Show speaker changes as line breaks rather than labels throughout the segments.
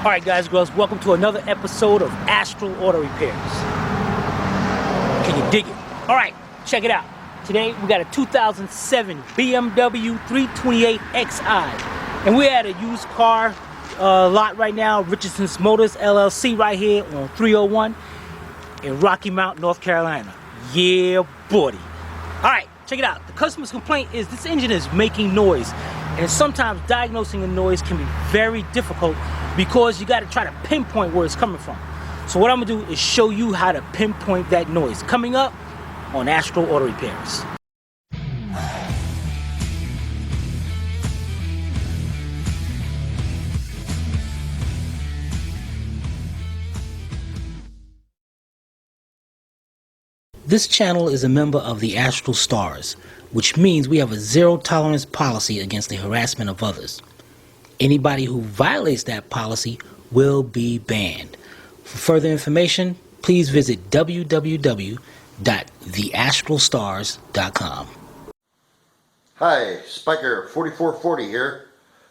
Alright guys, girls, welcome to another episode of Astral Auto Repairs. Can you dig it? Alright, check it out. Today we got a 2007 BMW 328xi. And we're at a used car lot right now, Richardson's Motors LLC right here on 301 in Rocky Mount, North Carolina. Yeah, buddy. Alright, check it out. The customer's complaint is this engine is making noise. And sometimes diagnosing a noise can be very difficult because you got to try to pinpoint where it's coming from. So what I'm going to do is show you how to pinpoint that noise. Coming up on Astral Auto Repairs. This channel is a member of the Astral Stars, which means we have a zero tolerance policy against the harassment of others. Anybody who violates that policy will be banned. For further information, please visit www.theastralstars.com.
Hi, Spiker 4440 here.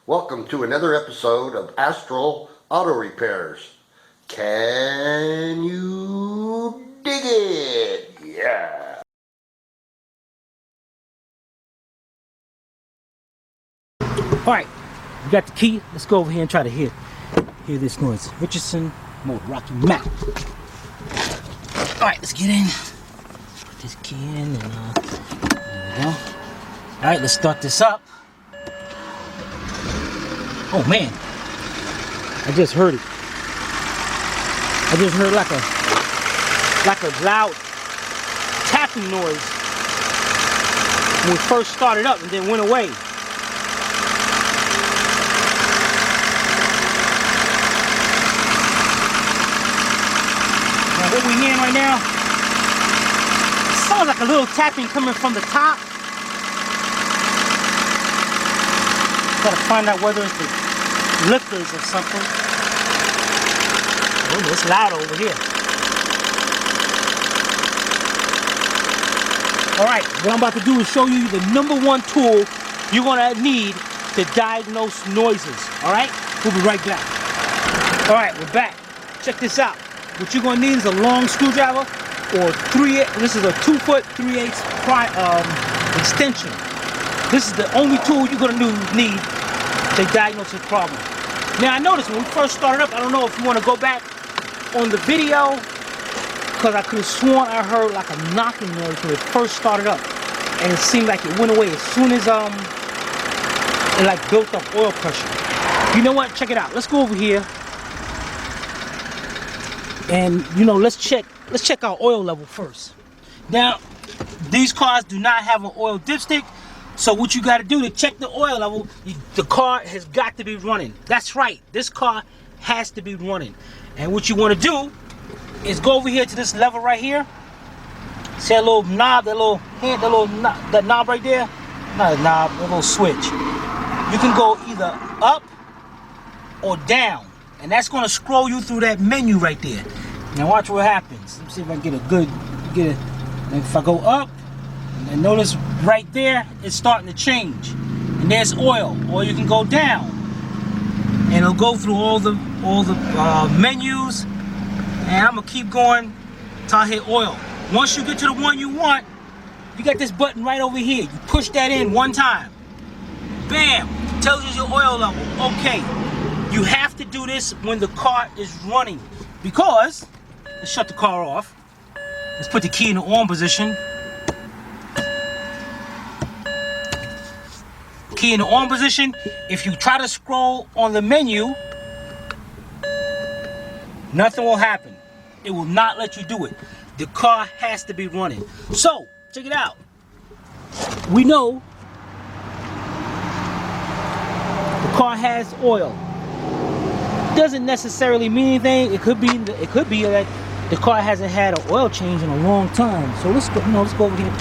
Welcome to another episode of Astral Auto Repairs. Can you dig it? Yeah.
Alright, we got the key. Let's go over here and try to hear this noise. Richardson Motor, Rocky Mount. Alright, let's get in. Put this key in and there we go. Alright, let's start this up. Oh man, I just heard it. I just heard like a loud tapping noise when we first started up and then went away. What we're hearing right now sounds like a little tapping coming from the top. Gotta find out whether it's the lifters or something. Oh, it's loud over here. Alright, what I'm about to do is show you the #1 tool you're gonna need to diagnose noises. Alright? We'll be right back. Alright, we're back. Check this out. What you're going to need is a long screwdriver or this is a 2-foot 3/8 extension. This is the only tool you're going to need to diagnose this problem. Now I noticed when we first started up, I don't know if you want to go back on the video because I could have sworn I heard like a knocking noise when it first started up. And it seemed like it went away as soon as it like built up oil pressure. You know what? Check it out. Let's go over here. And let's check our oil level first. Now, these cars do not have an oil dipstick, so what you got to do to check the oil level, the car has got to be running. That's right, this car has to be running. And what you want to do is go over here to this lever right here. See that little knob, that knob right there? Not a knob, a little switch. You can go either up or down. And that's going to scroll you through that menu right there. Now watch what happens. Let me see if I can get it. If I go up, and notice right there, it's starting to change. And there's oil. Or you can go down, and it'll go through all the menus. And I'm gonna keep going till I hit oil. Once you get to the one you want, you got this button right over here. You push that in one time. Bam! Tells you your oil level. Okay. You have to do this when the car is running because, let's shut the car off. Let's put the key in the on position. Key in the on position. If you try to scroll on the menu, nothing will happen. It will not let you do it. The car has to be running. So, check it out. We know the car has oil. Doesn't necessarily mean anything. It could be that the car hasn't had an oil change in a long time. So let's go. Let's go over here.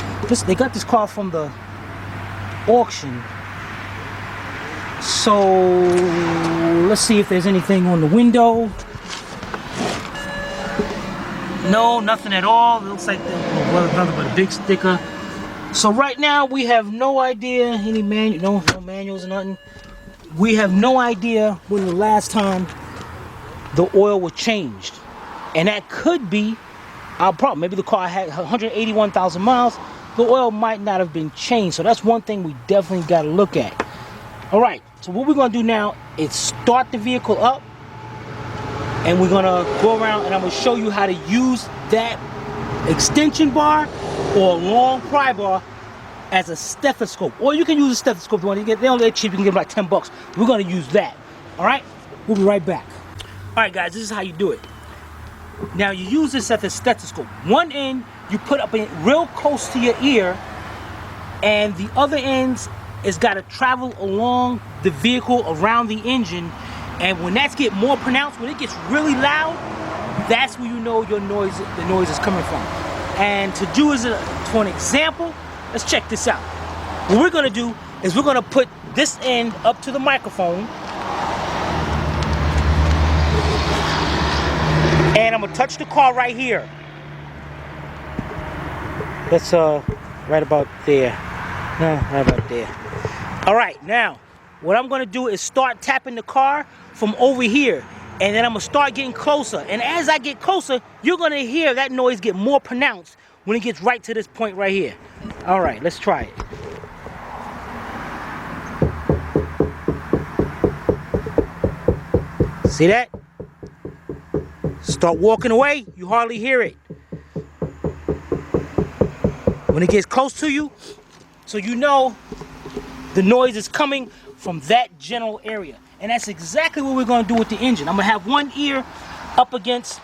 They got this car from the auction. So let's see if there's anything on the window. No, nothing at all. It looks like nothing but a big sticker. So right now we have no idea any no manuals or nothing. We have no idea when the last time the oil was changed. And that could be our problem. Maybe the car had 181,000 miles. The oil might not have been changed. So that's one thing we definitely got to look at. All right, so what we're going to do now is start the vehicle up. And we're going to go around and I'm going to show you how to use that extension bar or long pry bar as a stethoscope. Or you can use a stethoscope if you want to get. They only cheap, you can get them like 10 bucks. We're going to use that. All right, we'll be right back. All right, guys, this is how you do it. Now you use this as a stethoscope. One end you put up in real close to your ear, and the other ends is got to travel along the vehicle around the engine. And when that gets more pronounced, when it gets really loud, that's where you know the noise is coming from. And to do for an example, let's check this out. What we're gonna do is we're gonna put this end up to the microphone, and I'm gonna touch the car right here. That's right about there. No, right about there. All right, now what I'm gonna do is start tapping the car from over here, and then I'm gonna start getting closer. And as I get closer, you're gonna hear that noise get more pronounced when it gets right to this point right here. All right, let's try it. See that? Start walking away, you hardly hear it. When it gets close to you, so you know the noise is coming from that general area. And that's exactly what we're gonna do with the engine. I'm gonna have one ear up against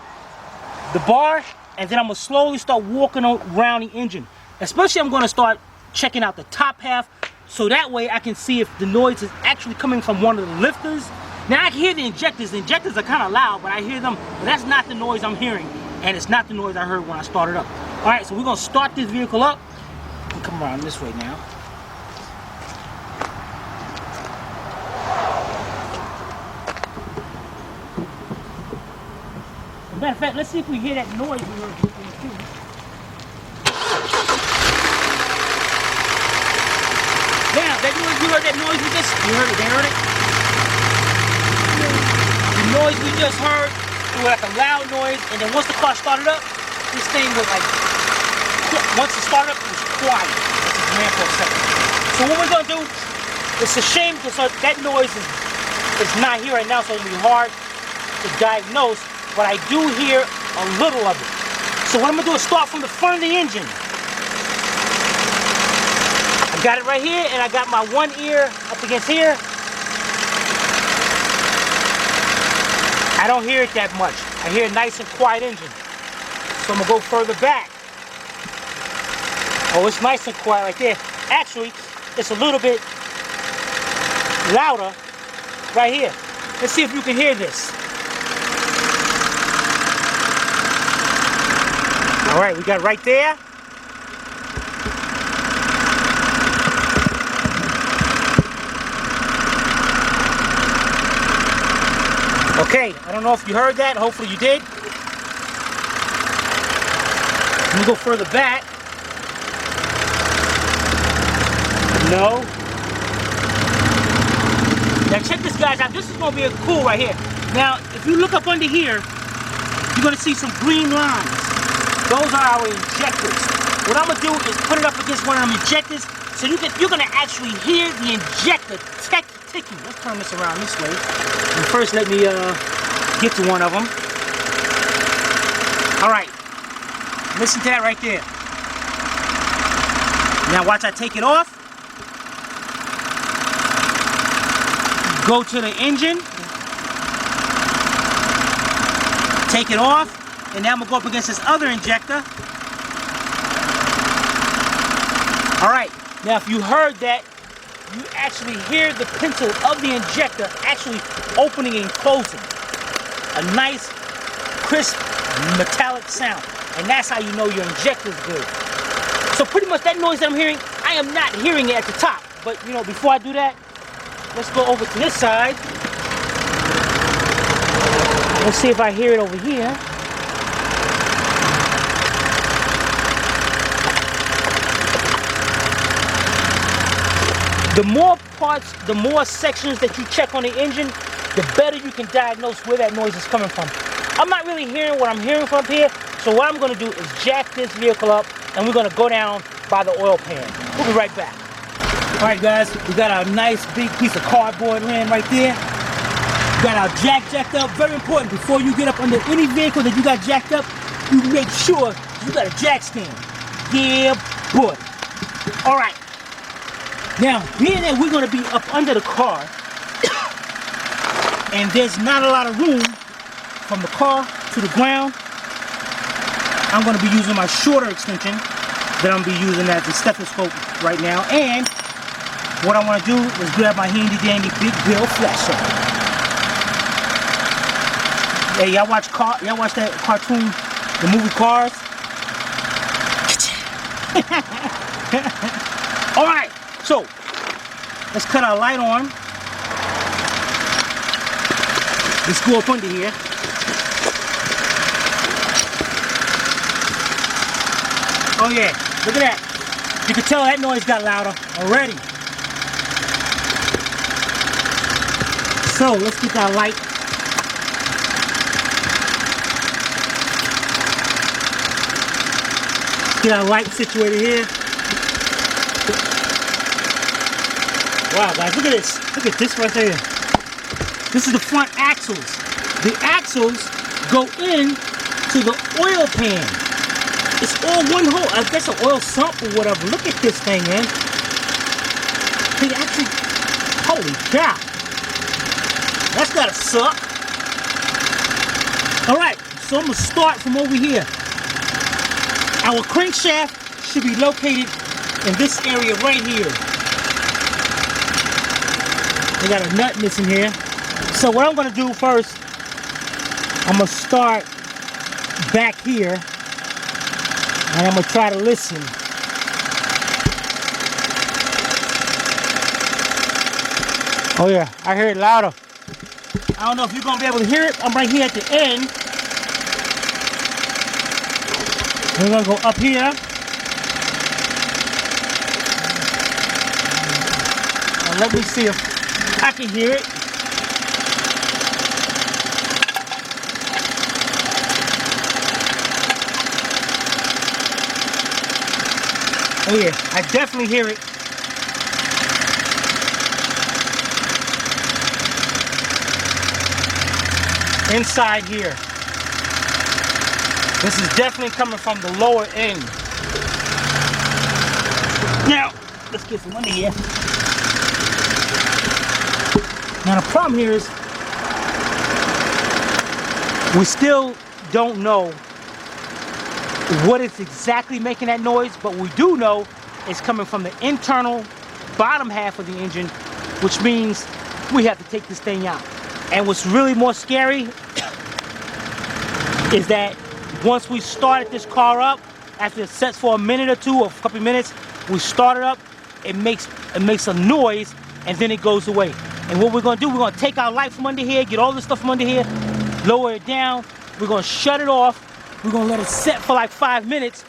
the bar, and then I'm gonna slowly start walking around the engine. Especially I'm gonna start checking out the top half, so that way I can see if the noise is actually coming from one of the lifters. Now I can hear the injectors. The injectors are kind of loud, but I hear them, but that's not the noise I'm hearing, and it's not the noise I heard when I started up. All right, so we're gonna start this vehicle up. Come around this way now. Matter of fact, let's see if we hear that noise we heard before too. Now, that noise, you heard that noise we just, you heard it, they heard it? The noise we just heard, it was like a loud noise, and then once the car started up, this thing was like, once it started up, it was quiet. It just ran for a second. So what we're gonna do, it's a shame because that noise is not here right now, so it'll be hard to diagnose. But I do hear a little of it. So what I'm gonna do is start from the front of the engine. I got it right here, and I got my one ear up against here. I don't hear it that much. I hear a nice and quiet engine. So I'm gonna go further back. Oh, it's nice and quiet right there. Actually, it's a little bit louder right here. Let's see if you can hear this. All right, we got it right there. Okay, I don't know if you heard that. Hopefully you did. Let me go further back. No. Now check this, guys, out. This is gonna be a cool right here. Now, if you look up under here, you're gonna see some green lines. Those are our injectors. What I'm gonna do is put it up against one of them injectors, so you're gonna actually hear the injector ticking. Let's turn this around this way. And first, let me get to one of them. All right, listen to that right there. Now watch I take it off. Go to the engine. Take it off. And now I'm gonna go up against this other injector. All right, now if you heard that, you actually hear the pencil of the injector actually opening and closing. A nice, crisp, metallic sound. And that's how you know your injector's good. So pretty much that noise that I'm hearing, I am not hearing it at the top. But you know, before I do that, let's go over to this side. Let's see if I hear it over here. The more parts, the more sections that you check on the engine, the better you can diagnose where that noise is coming from. I'm not really hearing what I'm hearing from here, so what I'm going to do is jack this vehicle up, and we're going to go down by the oil pan. We'll be right back. All right, guys, we got our nice big piece of cardboard laying right there. We got our jacked up. Very important, before you get up under any vehicle that you got jacked up, you make sure you got a jack stand. Yeah, boy. All right. Now, being that we're going to be up under the car, and there's not a lot of room from the car to the ground, I'm going to be using my shorter extension that I'm going to be using as the stethoscope right now. And what I want to do is grab my handy dandy big bill flashlight. Hey, y'all watch that cartoon, the movie Cars? All right, so let's cut our light on. Let's go up under here. Oh yeah, look at that. You can tell that noise got louder already. So let's get that light. Get our light situated here. Wow, guys, look at this. Look at this right there. This is the front axles. The axles go in to the oil pan. It's all one hole. I guess an oil sump or whatever. Look at this thing, man. They actually, holy cow. That's gotta suck. All right, so I'm gonna start from over here. Our crankshaft should be located in this area right here. We got a nut missing here. So what I'm gonna do first, I'm gonna start back here, and I'm gonna try to listen. Oh yeah, I hear it louder. I don't know if you're gonna be able to hear it. I'm right here at the end. We're gonna go up here. Now let me see if I can hear it. Oh yeah, I definitely hear it. Inside here. This is definitely coming from the lower end. Now, let's get some under here. Now the problem here is we still don't know what is exactly making that noise, but we do know it's coming from the internal bottom half of the engine, which means we have to take this thing out. And what's really more scary is that once we started this car up, after it sets for a minute or two or a couple of minutes, we start it up, it makes a noise, and then it goes away. And what we're gonna do, we're gonna take our light from under here, get all this stuff from under here, lower it down, we're gonna shut it off, we're gonna let it set for like 5 minutes,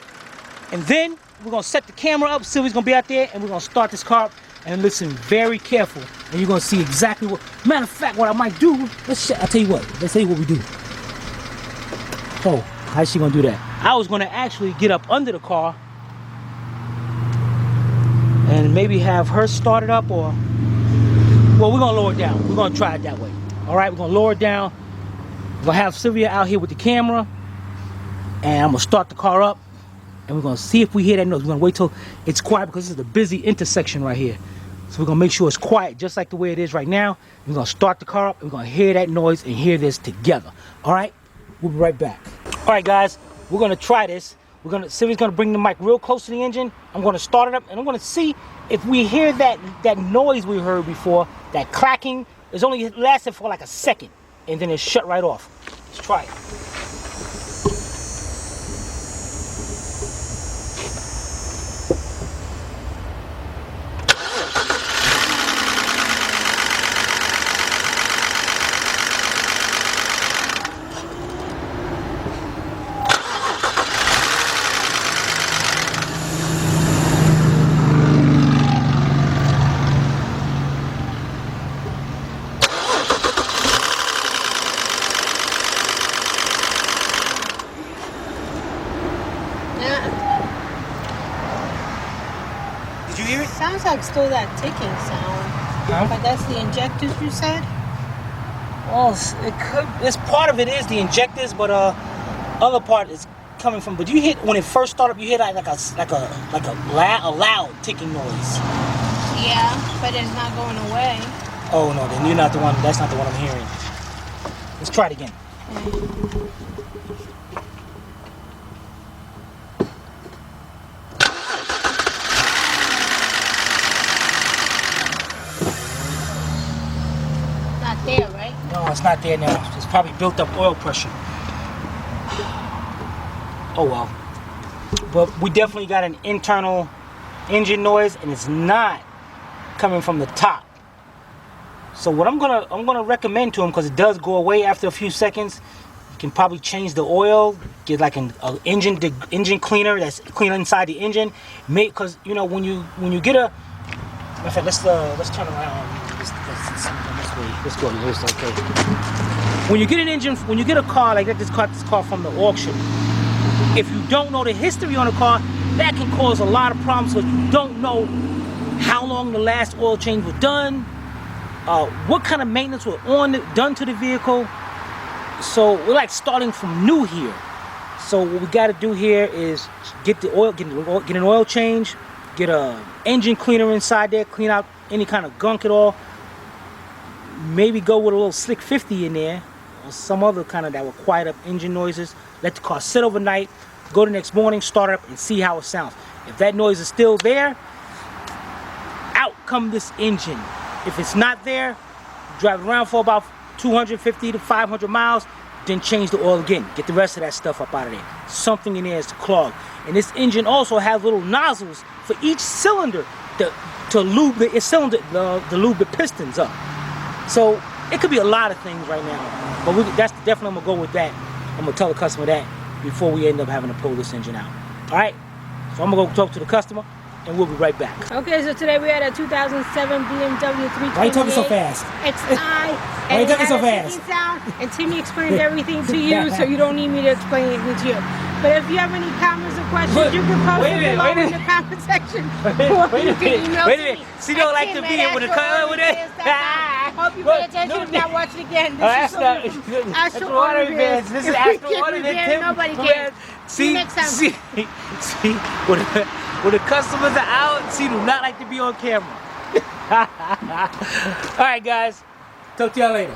and then we're gonna set the camera up, Sylvia's gonna be out there, and we're gonna start this car up and listen very careful, and you're gonna see exactly what. Matter of fact, what I might do, I'll tell you what, let's tell you what we do. So, how's she gonna do that? I was gonna actually get up under the car and maybe have her start it up, or, well, we're gonna lower it down. We're gonna try it that way. All right, we're gonna lower it down. We're gonna have Sylvia out here with the camera, and I'm gonna start the car up, and we're gonna see if we hear that noise. We're gonna wait till it's quiet because this is a busy intersection right here. So we're gonna make sure it's quiet just like the way it is right now. We're gonna start the car up, and we're gonna hear that noise and hear this together. All right, we'll be right back. All right, guys, we're gonna try this. Sylvia's gonna bring the mic real close to the engine. I'm gonna start it up, and I'm gonna see if we hear that noise we heard before, that clacking. It's only lasted for like a second, and then it shut right off. Let's try it.
sounds like still that ticking sound.
Huh?
But that's the injectors you said?
Well, it could. It's part of it is the injectors, but other part is coming from. But you hit when it first started up, you hear like a loud ticking noise.
Yeah, but it's not going away.
Oh no, then you're not the one. That's not the one I'm hearing. Let's try it again.
Not there, right?
No, it's not there now. It's probably built up oil pressure. Oh well. But we definitely got an internal engine noise, and it's not coming from the top. So what I'm gonna recommend to him, because it does go away after a few seconds, you can probably change the oil, get like an engine cleaner that's clean inside the engine. Because you know when you get a, in fact, let's turn around. Let's go this way. Okay. When you get an engine, when you get a car like this car from the auction, if you don't know the history on the car, that can cause a lot of problems. So you don't know how long the last oil change was done, what kind of maintenance was done to the vehicle. So we're like starting from new here. So what we got to do here is get an oil change, get a engine cleaner inside there, clean out any kind of gunk at all. Maybe go with a little slick 50 in there, or some other kind of that will quiet up engine noises. Let the car sit overnight. Go the next morning, start it up, and see how it sounds. If that noise is still there, out come this engine. If it's not there, drive around for about 250 to 500 miles, then change the oil again. Get the rest of that stuff up out of there. Something in there is clogged. And this engine also has little nozzles for each cylinder to lube to lube the pistons up. So it could be a lot of things right now. But that's definitely, I'm gonna go with that. I'm gonna tell the customer that before we end up having to pull this engine out. All right, so I'm gonna go talk to the customer, and we'll be right back.
Okay, so today we had a 2007 BMW 328xi.
Why are you talking so fast?
Why
are you talking so fast?
Sound, and Timmy explained everything to you, so you don't need me to explain anything to you. But if you have any comments or questions, you can post it below in the comment section.
Wait a minute. She don't like to be here with a car with it.
Hope you pay attention if not watching again. This is Astro Auto Repairs.
This is Astro Auto Repairs.
Nobody cares. See you next time.
See, when the customers are out, she do not like to be on camera. All right, guys. Talk to y'all later.